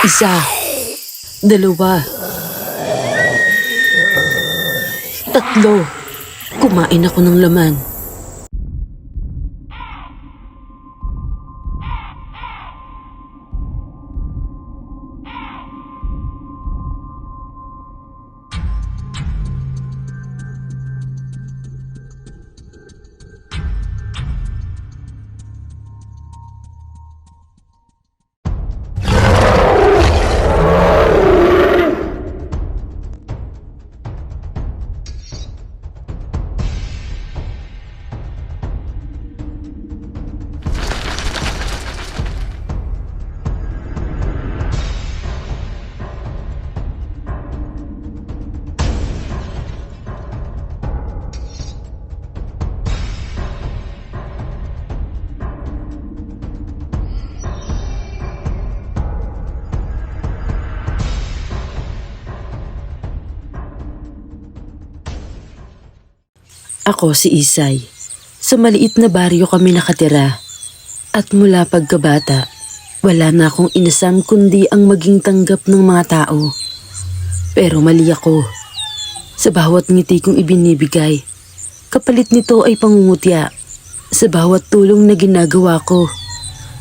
Isa, dalawa, tatlo. Kumain ako ng laman. Ako si Isay. Sa maliit na baryo kami nakatira. At mula pagkabata, wala na akong inasam kundi ang maging tanggap ng mga tao. Pero mali ako. Sa bawat ngiti kong ibinibigay, kapalit nito ay pangungutya. Sa bawat tulong na ginagawa ko,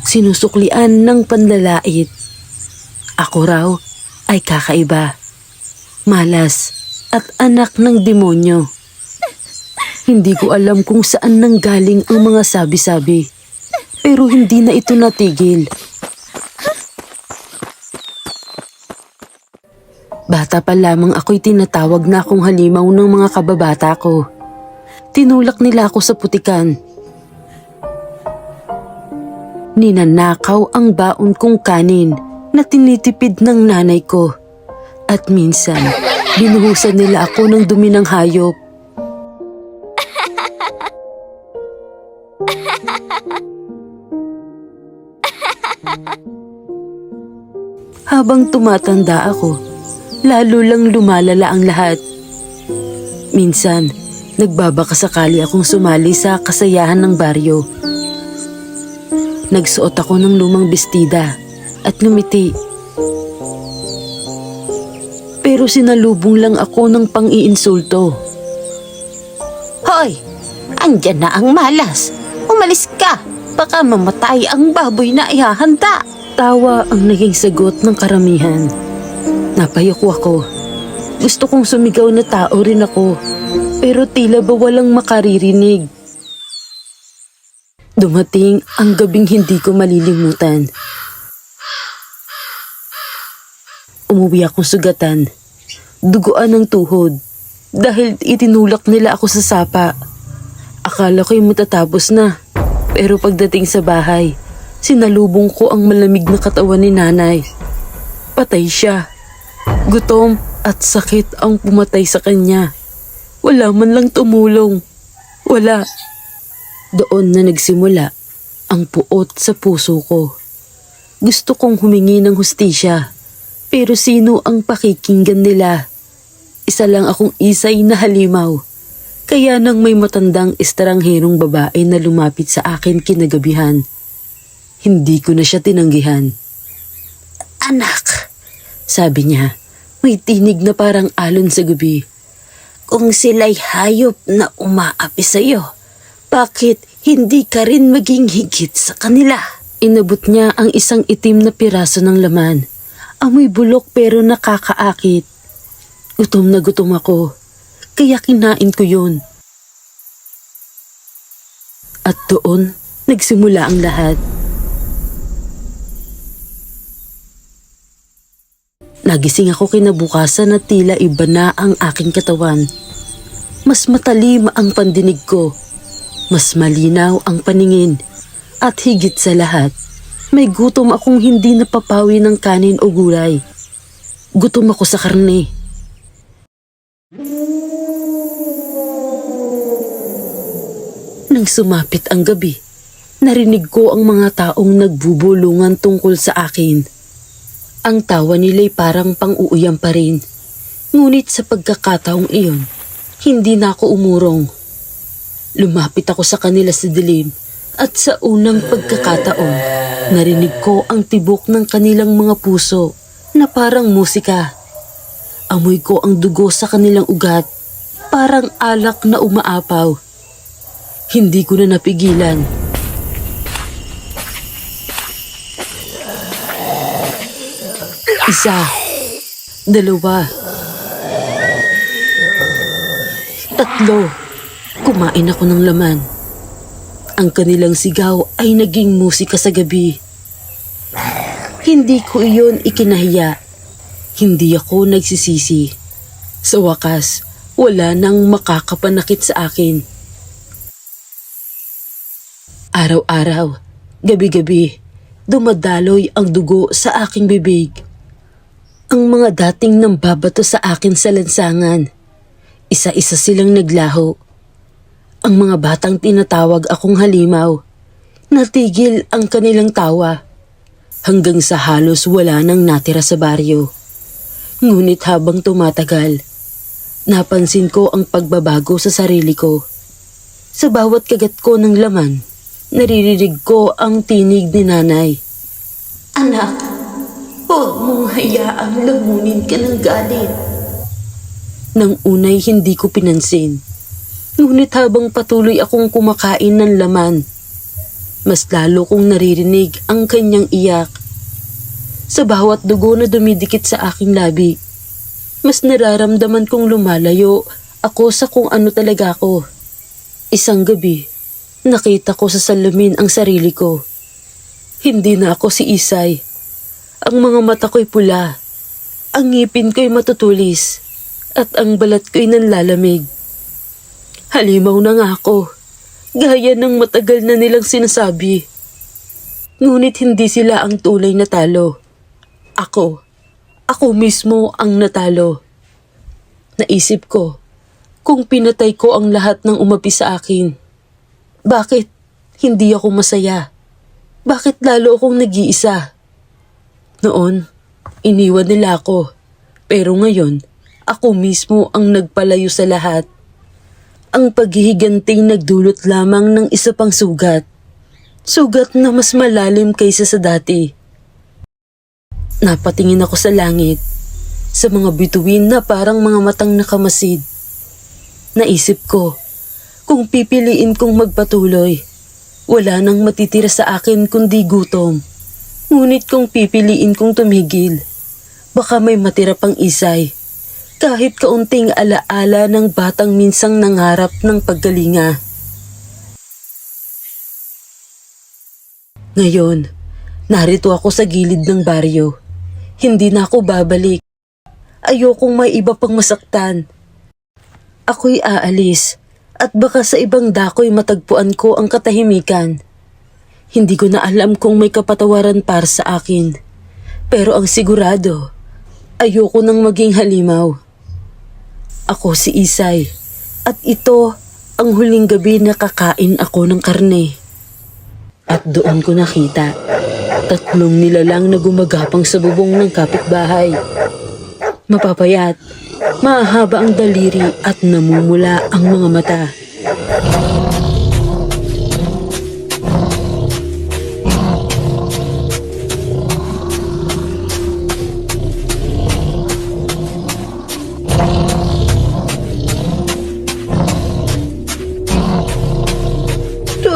sinusuklian ng panlalait. Ako raw ay kakaiba, malas at anak ng demonyo. Hindi ko alam kung saan nanggaling ang mga sabi-sabi, pero hindi na ito natigil. Bata pa lamang ako'y tinatawag na akong halimaw ng mga kababata ko. Tinulak nila ako sa putikan. Ninanakaw ang baon kong kanin na tinitipid ng nanay ko. At minsan, binuhusan nila ako ng dumi ng hayop. Habang tumatanda ako, lalo lang lumalala ang lahat. Minsan, nagbabakasakali akong sumali sa kasayahan ng baryo. Nagsuot ako ng lumang bestida at ngumiti. Pero sinalubong lang ako ng pang-iinsulto. Hoy! Andyan na ang malas! Umalis ka! Baka mamatay ang baboy na ihahanda! Tawa ang naging sagot ng karamihan. Napayoko ako. Gusto kong sumigaw na tao rin ako, pero tila ba walang makaririnig. Dumating ang gabing hindi ko malilimutan. Umuwi akong sugatan, duguan ng tuhod, dahil itinulak nila ako sa sapa. Akala ko'y matatapos na, pero pagdating sa bahay, sinalubong ko ang malamig na katawan ni nanay. Patay siya. Gutom at sakit ang pumatay sa kanya. Wala man lang tumulong. Wala. Doon na nagsimula ang puot sa puso ko. Gusto kong humingi ng hustisya, pero sino ang pakikinggan nila? Isa lang akong Isay na halimaw. Kaya nang may matandang estrangherong babae na lumapit sa akin kinagabihan, hindi ko na siya tinanggihan. Anak, Sabi niya, may tinig na parang alon sa gabi. kung sila'y hayop na umaapi sa'yo, bakit hindi ka rin maging higit sa kanila? Inabot niya ang isang itim na piraso ng laman. Amoy bulok pero nakakaakit. Gutom na gutom ako, kaya kinain ko yun. At doon, nagsimula ang lahat. Nagising ako kinabukasan na tila iba na ang aking katawan. Mas matalim ang pandinig ko. Mas malinaw ang paningin. At higit sa lahat, may gutom akong hindi napapawi ng kanin o gulay. Gutom ako sa karne. Nang sumapit ang gabi, narinig ko ang mga taong nagbubulungan tungkol sa akin. Ang tawa nila'y parang pang-uuyam pa rin. Ngunit sa pagkakataong iyon, hindi na ako umurong. Lumapit ako sa kanila sa dilim at sa unang pagkakataon, narinig ko ang tibok ng kanilang mga puso na parang musika. Amoy ko ang dugo sa kanilang ugat, parang alak na umaapaw. Hindi ko na napigilan. Isa, dalawa, tatlo. Kumain ako ng laman. Ang kanilang sigaw ay naging musika sa gabi. Hindi ko iyon ikinahiya. Hindi ako nagsisisi. Sa wakas, wala nang makakapanakit sa akin. Araw-araw, gabi-gabi, dumadaloy ang dugo sa aking bibig. Ang mga dating nambabato sa akin sa lansangan, isa-isa silang naglaho. Ang mga batang tinatawag akong halimaw, natigil ang kanilang tawa. Hanggang sa halos wala nang natira sa baryo. Ngunit habang tumatagal, napansin ko ang pagbabago sa sarili ko. Sa bawat kagat ko ng laman, naririnig ko ang tinig ni nanay. Anak, huwag mong hayaang lamunin ka ng galit. Nang unay hindi ko pinansin. Ngunit habang patuloy akong kumakain ng laman, mas lalo kong naririnig ang kanyang iyak. Sa bawat dugo na dumidikit sa aking labi, mas nararamdaman kong lumalayo ako sa kung ano talaga ako. Isang gabi, nakita ko sa salamin ang sarili ko. Hindi na ako si Isay. Ang mga mata ko'y pula, ang ngipin ko'y matutulis, at ang balat ko'y nanlalamig. Halimaw na nga ako, gaya ng matagal na nilang sinasabi. Ngunit hindi sila ang tunay na talo. Ako mismo ang natalo. Naisip ko, kung pinatay ko ang lahat ng umapi sa akin, bakit hindi ako masaya? Bakit lalo akong nag-iisa? Noon, iniwan nila ako, pero ngayon, ako mismo ang nagpalayo sa lahat. Ang paghihiganti nagdulot lamang ng isa pang sugat. Sugat na mas malalim kaysa sa dati. Napatingin ako sa langit, sa mga bituin na parang mga matang nakamasid. Naisip ko, kung pipiliin kong magpatuloy, wala nang matitira sa akin kundi gutom. Ngunit kung pipiliin kong tumigil, baka may matira pang Isay. Kahit kaunting alaala ng batang minsang nangarap ng paggalinga. Ngayon, narito ako sa gilid ng baryo. Hindi na ako babalik. Ayokong may iba pang masaktan. Ako'y aalis at baka sa ibang dako'y matagpuan ko ang katahimikan. Hindi ko na alam kung may kapatawaran para sa akin. Pero ang sigurado, ayoko nang maging halimaw. Ako si Isay, at ito ang huling gabi na kakain ako ng karne. At doon ko nakita, 3 nilalang na gumagapang sa bubong ng kapitbahay. Mapapayat, mahaba ang daliri at namumula ang mga mata.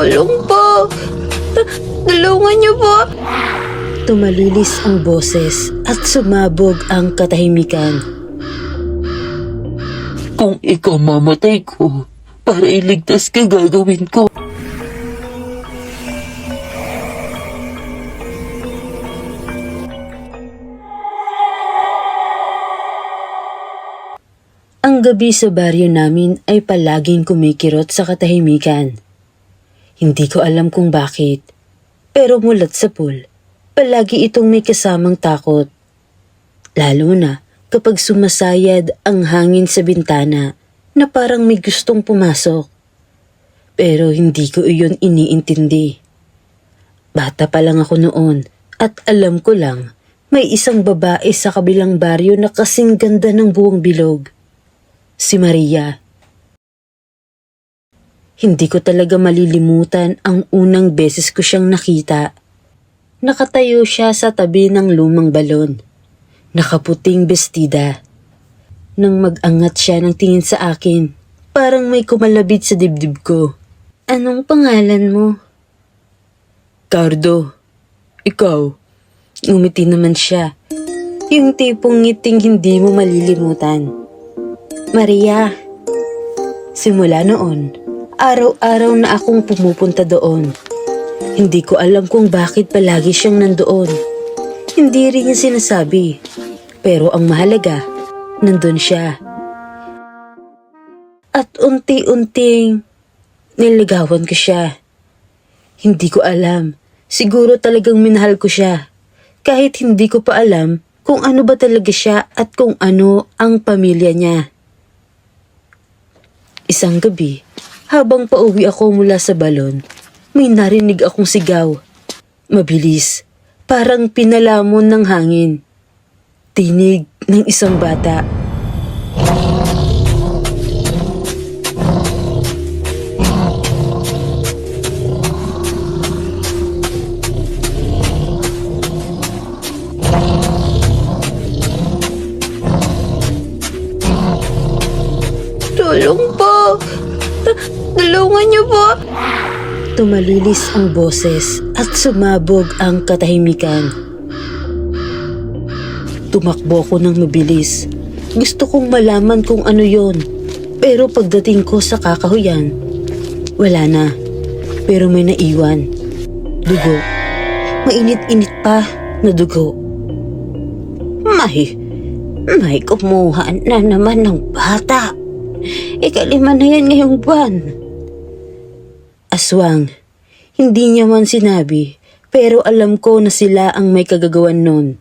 Tulong po! Tulungan niyo po! Tumalilis ang boses at sumabog ang katahimikan. Kung ikaw mamatay ko, para iligtas ka gagawin ko. Ang gabi sa baryo namin ay palaging kumikirot sa katahimikan. Hindi ko alam kung bakit, pero mulat sa pool, palagi itong may kasamang takot. Lalo na kapag sumasayad ang hangin sa bintana na parang may gustong pumasok. Pero hindi ko iyon iniintindi. Bata pa lang ako noon at alam ko lang may isang babae sa kabilang baryo na kasing ganda ng buong bilog. Si Maria. Hindi ko talaga malilimutan ang unang beses ko siyang nakita. Nakatayo siya sa tabi ng lumang balon. nakaputing bestida. Nang mag-angat siya ng tingin sa akin, parang may kumalabit sa dibdib ko. Anong pangalan mo? Cardo. Ikaw? Ngumiti naman siya. Yung tipong ngiting hindi mo malilimutan. Maria. Simula noon, araw-araw na akong pumupunta doon. Hindi ko alam kung bakit palagi siyang nandoon. Hindi rin niya sinasabi. Pero ang mahalaga, nandun siya. At unti-unting niligawan ko siya. Hindi ko alam. Siguro talagang minahal ko siya. Kahit hindi ko pa alam kung ano ba talaga siya at kung ano ang pamilya niya. Isang gabi, habang pauwi ako mula sa balon, may narinig akong sigaw. Mabilis, parang pinalamon ng hangin. Tinig ng isang bata. Tulong po! Tulungan niyo po! Tumalilis ang boses at sumabog ang katahimikan. Tumakbo ko ng mabilis. Gusto kong malaman kung ano yon. Pero pagdating ko sa kakahuyan, wala na. Pero may naiwan. Dugo. Mainit-init pa na dugo. May kumuha na naman ng bata. Ikalima na yan ngayong buwan. Aswang. Hindi niya man sinabi, pero alam ko na sila ang may kagagawan nun.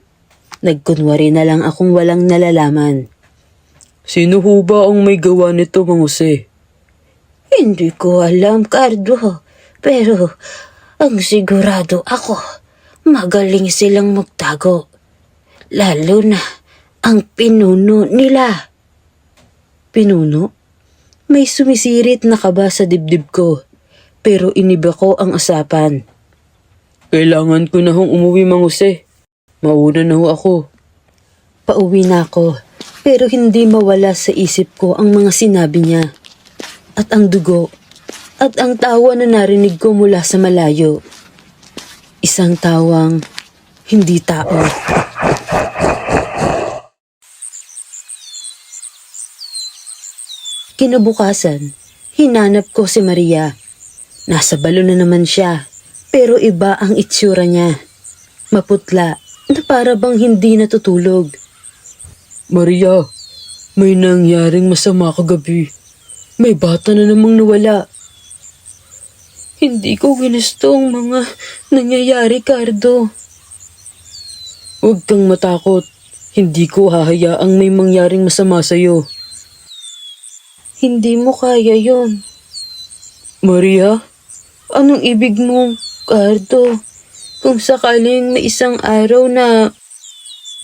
Nagkunwari na lang akong walang nalalaman. Sino ho ba ang may gawa nito, Mang Jose? Hindi ko alam, Cardo. Pero ang sigurado ako, magaling silang magtago. Lalo na ang pinuno nila. Pinuno? May sumisirit na kaba sa dibdib ko, pero iniba ko ang usapan. Kailangan ko na hong umuwi, Mang Jose. Mauna na ho ako. Pauwi na ako, pero hindi mawala sa isip ko ang mga sinabi niya. At ang dugo, at ang tawa na narinig ko mula sa malayo. Isang tawang hindi tao. Kinabukasan, hinanap ko si Maria. Nasa balon na naman siya, pero iba ang itsura niya. Maputla, na para bang hindi natutulog. Maria, may nangyaring masama kagabi. May bata na namang nawala. Hindi ko ginusto ang mga nangyayari, Cardo. Huwag kang matakot. Hindi ko hahayaang may mangyaring masama sa'yo. Hindi mo kaya yon. Maria, anong ibig mo, Cardo? Kung sakaling may isang araw na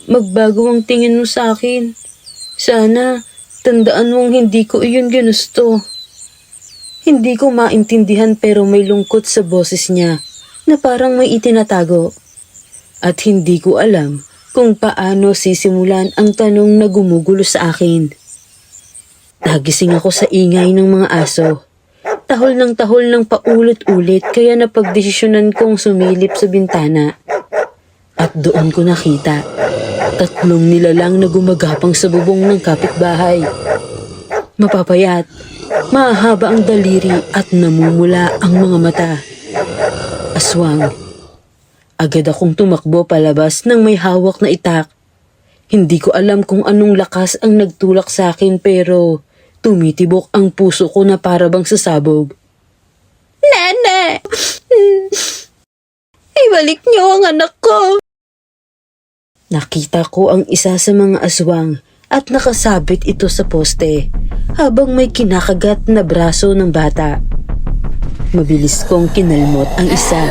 magbago ang tingin mo sa akin, sana tandaan mong hindi ko iyon ginusto. Hindi ko maintindihan pero may lungkot sa boses niya na parang may itinatago. At hindi ko alam kung paano sisimulan ang tanong na gumugulo sa akin. Nagising ako sa ingay ng mga aso. Tahol ng paulit-ulit kaya napagdesisyonan kong sumilip sa bintana. At doon ko nakita, 3 nilalang na gumagapang sa bubong ng kapitbahay. Mapapayat, mahaba ang daliri at namumula ang mga mata. Aswang. Agad akong tumakbo palabas nang may hawak na itak. Hindi ko alam kung anong lakas ang nagtulak sa akin pero tumitibok ang puso ko na parabang sasabog. Nana! Ibalik niyo ang anak ko! Nakita ko ang isa sa mga aswang at nakasabit ito sa poste habang may kinakagat na braso ng bata. Mabilis kong kinalmot ang isa.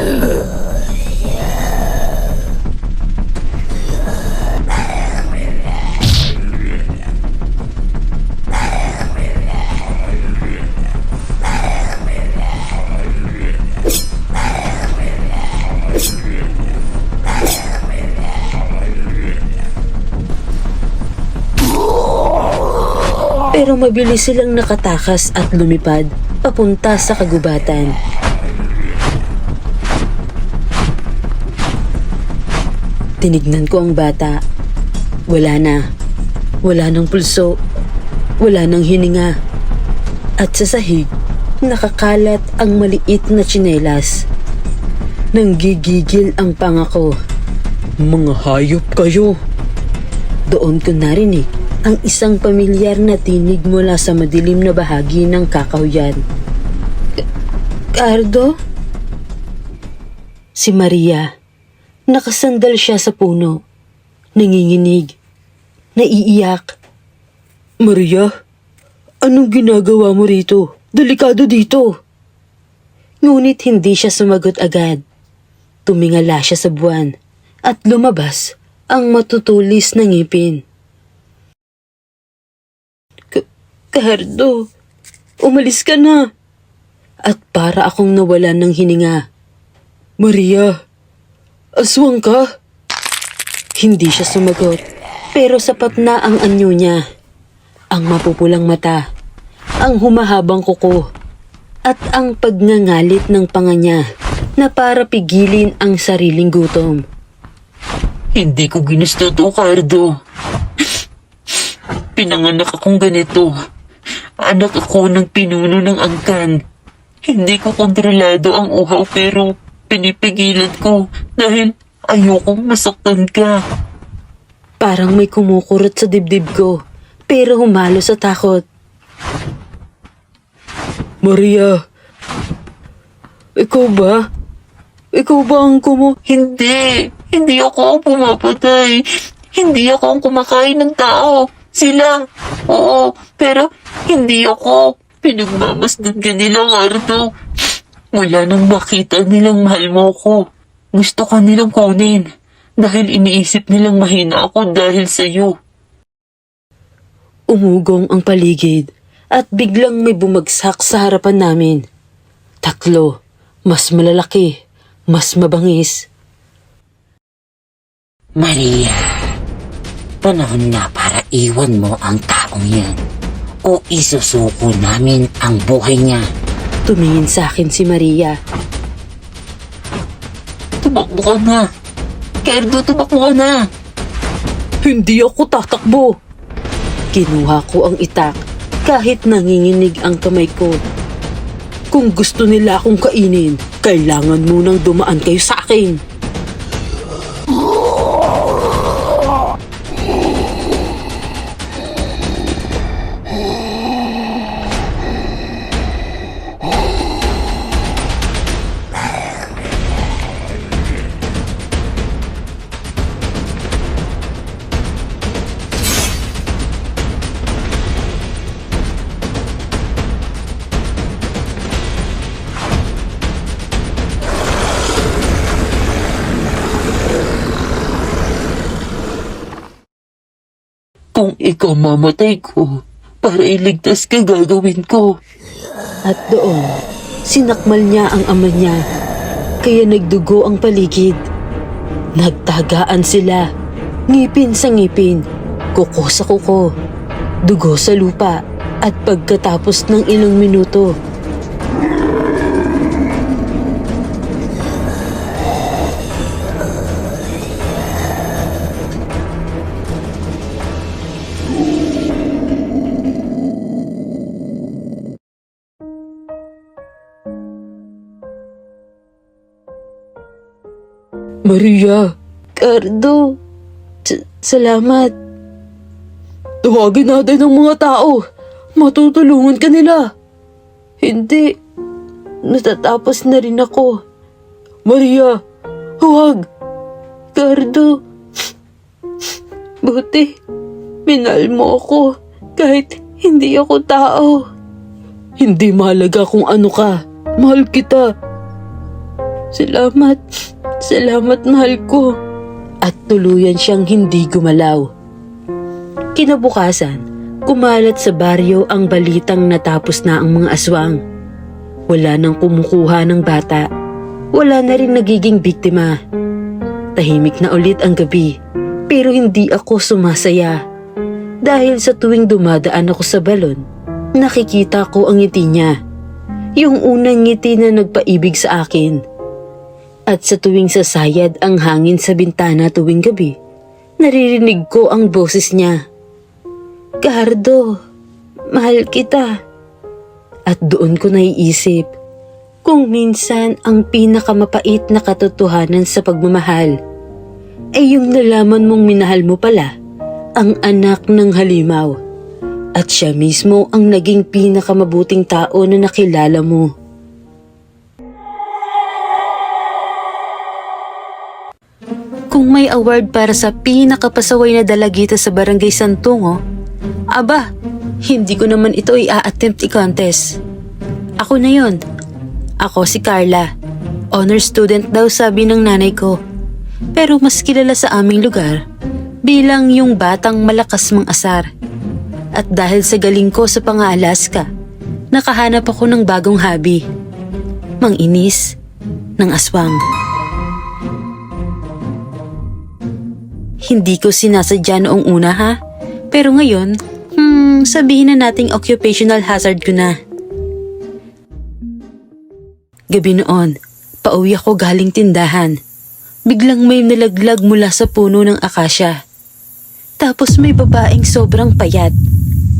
Pero mabilis silang nakatakas at lumipad papunta sa kagubatan. Tinignan ko ang bata. Wala na. Wala ng pulso. Wala ng hininga. At sa sahig, nakakalat ang maliit na tsinelas. Nanggigigil ang pangako. Mga hayop kayo! Doon ko narinig ang isang pamilyar na tinig mula sa madilim na bahagi ng kakahuyan. Cardo? Si Maria. Nakasandal siya sa puno. Nanginginig. Naiiyak. Maria, anong ginagawa mo rito? Delikado dito. Ngunit hindi siya sumagot agad. Tumingala siya sa buwan at lumabas ang matutulis na ngipin. Cardo, umalis ka na. At para akong nawalan ng hininga. Maria, aswang ka? Hindi siya sumagot, pero sapat na ang anyo niya. Ang mapupulang mata, ang humahabang kuko, at ang pagngangalit ng panga niya na para pigilin ang sariling gutom. Hindi ko ginusto to, Cardo. Pinanganak akong ganito. Anak ako ng pinuno ng angkan. Hindi ko kontrolado ang uhaw pero pinipigilan ko dahil ayokong masaktan ka. Parang may kumukurot sa dibdib ko, pero humalo sa takot. Maria, ikaw ba? Ikaw ba ang Hindi! Hindi ako ang pumapatay. Hindi ako ang kumakain ng tao. Sila. Oo, pero hindi ako. Pinagmamasdan ka nila, Cardo. Wala nang makita nilang mahal mo ko. Gusto ka nilang kunin. Dahil iniisip nilang mahina ako dahil sa'yo. Umugong ang paligid at biglang may bumagsak sa harapan namin. 3, mas malalaki, mas mabangis. Maria, panahon na para iwan mo ang taong yan o isusuko namin ang buhay niya. Tumingin sa akin si Maria. Tumakbo ka na. Cardo, tumakbo ka na. Hindi ako tatakbo. Kinuha ko ang itak kahit nanginginig ang kamay ko. Kung gusto nila akong kainin, kailangan munang dumaan kayo sa akin. Kung ikaw mamatay ko, para iligtas ka gagawin ko. At doon, sinakmal niya ang ama niya. Kaya nagdugo ang paligid. Nagtagaan sila. Ngipin sa ngipin, kuko sa kuko, dugo sa lupa. At pagkatapos ng ilang minuto, Maria, Cardo, salamat. Tawagin natin ang mga tao. Matutulungan ka nila. Hindi. Natatapos na rin ako. Maria, huwag. Cardo. Buti, minahal mo ako kahit hindi ako tao. Hindi mahalaga kung ano ka. Mahal kita. Salamat. Salamat, mahal ko. At tuluyan siyang hindi gumalaw. Kinabukasan, kumalat sa baryo ang balitang natapos na ang mga aswang. Wala nang kumukuha ng bata. Wala na rin nagiging biktima. Tahimik na ulit ang gabi, pero hindi ako sumasaya. Dahil sa tuwing dumadaan ako sa balon, nakikita ko ang ngiti niya. Yung unang ngiti na nagpaibig sa akin. At sa tuwing sasayad ang hangin sa bintana tuwing gabi, naririnig ko ang boses niya. Gardo, mahal kita. At doon ko naiisip, kung minsan ang pinakamapait na katotohanan sa pagmamahal ay yung nalaman mong minahal mo pala ang anak ng halimaw. At siya mismo ang naging pinakamabuting tao na nakilala mo. Kung may award para sa pinakapasaway na dalagita sa Barangay Santungo, aba, hindi ko naman ito i-attempt i-contest. Ako na yon. Ako si Carla. Honor student daw sabi ng nanay ko. Pero mas kilala sa aming lugar bilang yung batang malakas mang-asar. At dahil sa galing ko sa pang-Alaska, nakahanap ako ng bagong hobby. Manginis ng aswang. Hindi ko sinasadya noong una ha, pero ngayon, sabihin na nating occupational hazard ko na. Gabi noon, pauwi ako galing tindahan. Biglang may nalaglag mula sa puno ng akasya. Tapos may babaeng sobrang payat.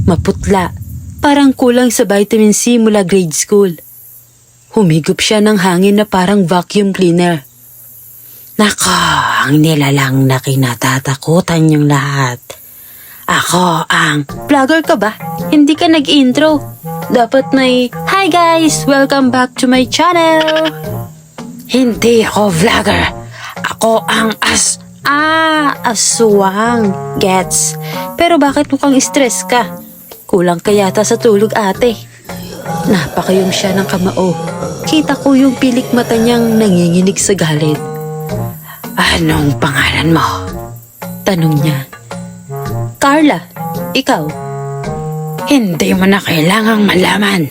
Maputla, parang kulang sa vitamin C mula grade school. Humigop siya ng hangin na parang vacuum cleaner. Nako, ang nilalang na kinatatakutan yung lahat. Ako ang... Vlogger ka ba? Hindi ka nag-intro. Dapat may... Hi guys! Welcome back to my channel! Hindi ako vlogger. Ako ang aswang. Gets. Pero bakit mukhang stress ka? Kulang ka yata sa tulog ate. Napakayong siya ng kamao. Kita ko yung pilik mata niyang nanginginig sa galit. Anong pangalan mo? Tanong niya. Carla, ikaw? Hindi mo na kailangang malaman.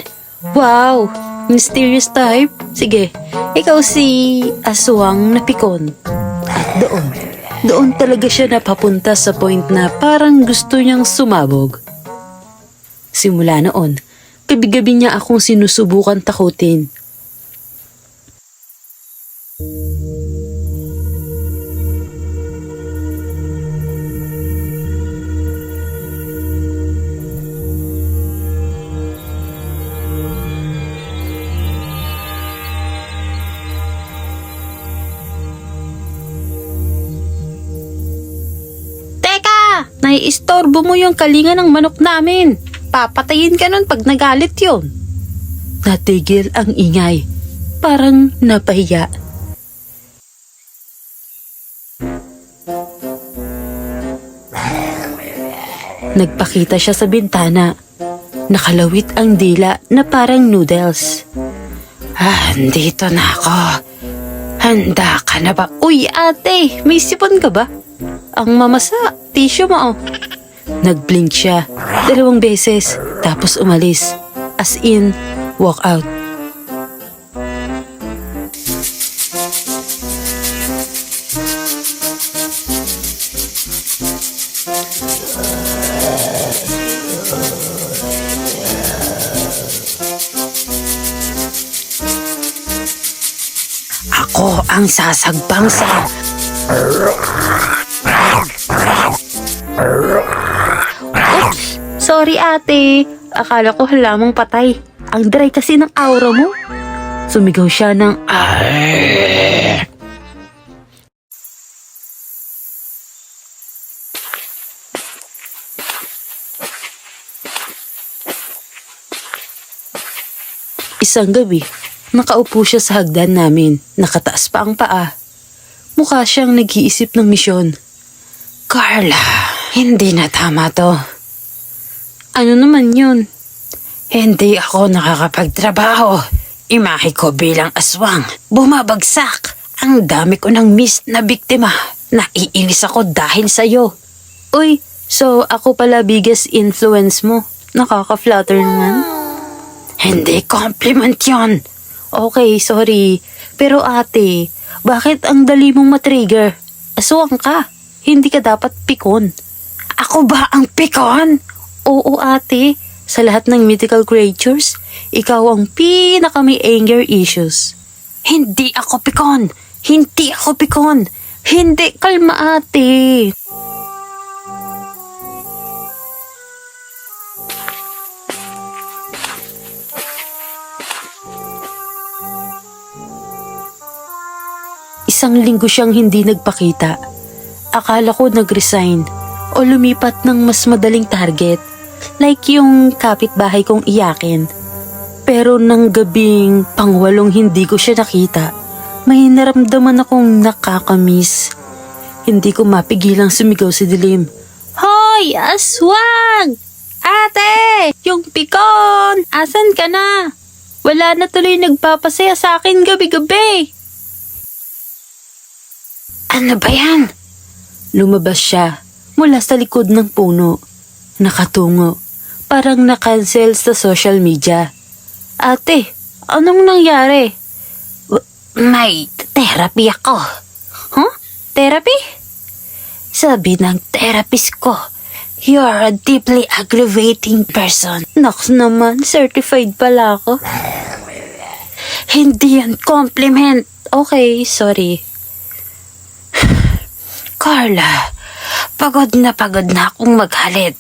Wow, mysterious type. Sige, ikaw si aswang na pikon. At doon talaga siya napapunta sa point na parang gusto niyang sumabog. Simula noon, gabi-gabi niya akong sinusubukan takutin. Teka! Naiistorbo mo yung kalinga ng manok namin. Papatayin ka nun pag nagalit yun. Natigil ang ingay. Parang napahiya. Nagpakita siya sa bintana. Nakalawit ang dila na parang noodles. Andito na ako. Handa ka na ba? Uy ate, may sipon ka ba? Ang mamasa, tissue mo oh. Nag-blink siya 2 beses tapos umalis. As in, walk out. Ako ang sasagbang sa... Sorry ate, akala ko halamang patay. Ang dry kasi ng aura mo. Sumigaw siya ng Isang gabi, nakaupo siya sa hagdan namin, nakataas pa ang paa. Mukha siyang nag-iisip ng misyon. Carla, hindi na tama to. Ano naman yun? Hindi ako nakakapagtrabaho. Imahe ko bilang aswang. Bumabagsak. Ang dami ko ng miss na biktima. Naiinis ako dahil sa'yo. Uy, so ako pala biggest influence mo. Nakaka-flatter naman. Hindi compliment yon. Okay, sorry. Pero ate, bakit ang dali mong matrigger? Aswang ka. Hindi ka dapat pikon. Ako ba ang pikon? Oo ate, sa lahat ng mythical creatures, ikaw ang pinaka may anger issues. Hindi ako pikon! Hindi ako pikon! Hindi, kalma ate. Isang linggo siyang hindi nagpakita. Akala ko nag-resign o lumipat ng mas madaling target, like yung kapitbahay kong iyakin. Pero nang gabing pangwalong hindi ko siya nakita, may naramdaman akong nakakamiss. Hindi ko mapigilang sumigaw sa dilim. Hoy, aswang! Ate! Yung pikon! Asan ka na? Wala na tuloy nagpapasaya sa akin gabi-gabi. Ano ba yan? Lumabas siya mula sa likod ng puno. Nakatungo. Parang na-cancel sa social media. Ate, anong nangyari? May therapy ako. Huh? Therapy? Sabi ng therapist ko, you're a deeply aggravating person. Naks naman, certified pala ako. Hindi yan compliment. Okay, sorry. Carla, pagod na akong maghalit.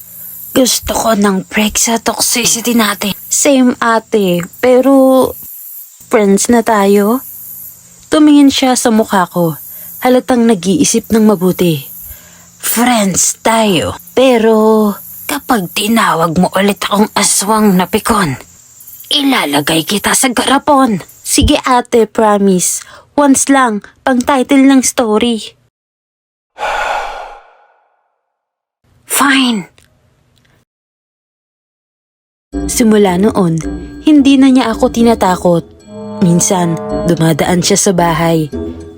Gusto ko ng break sa toxicity natin. Same ate, pero friends na tayo? Tumingin siya sa mukha ko, halatang nag-iisip ng mabuti. Friends tayo, pero kapag tinawag mo ulit akong aswang na pikon, ilalagay kita sa garapon. Sige ate, promise. Once lang, pang title ng story. Fine. Simula noon, hindi na niya ako tinatakot. Minsan, dumadaan siya sa bahay.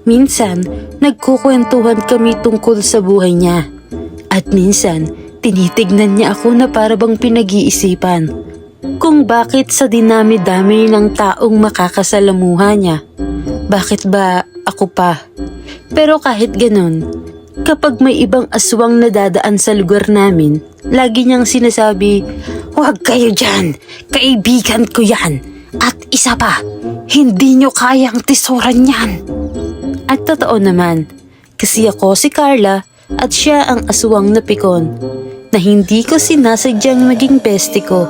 Minsan, nagkukwentuhan kami tungkol sa buhay niya. At minsan, tinitignan niya ako na para bang pinag-iisipan kung bakit sa dinami-dami ng taong makakasalamuha niya. Bakit ba ako pa? Pero kahit ganun, kapag may ibang aswang nadadaan sa lugar namin, lagi niyang sinasabi, Huwag kayo dyan, kaibigan ko yan. At isa pa, hindi nyo kayang tisuran yan. at totoo naman, kasi ako si Carla at siya ang aswang na pikon, na hindi ko sinasadyang maging bestie ko.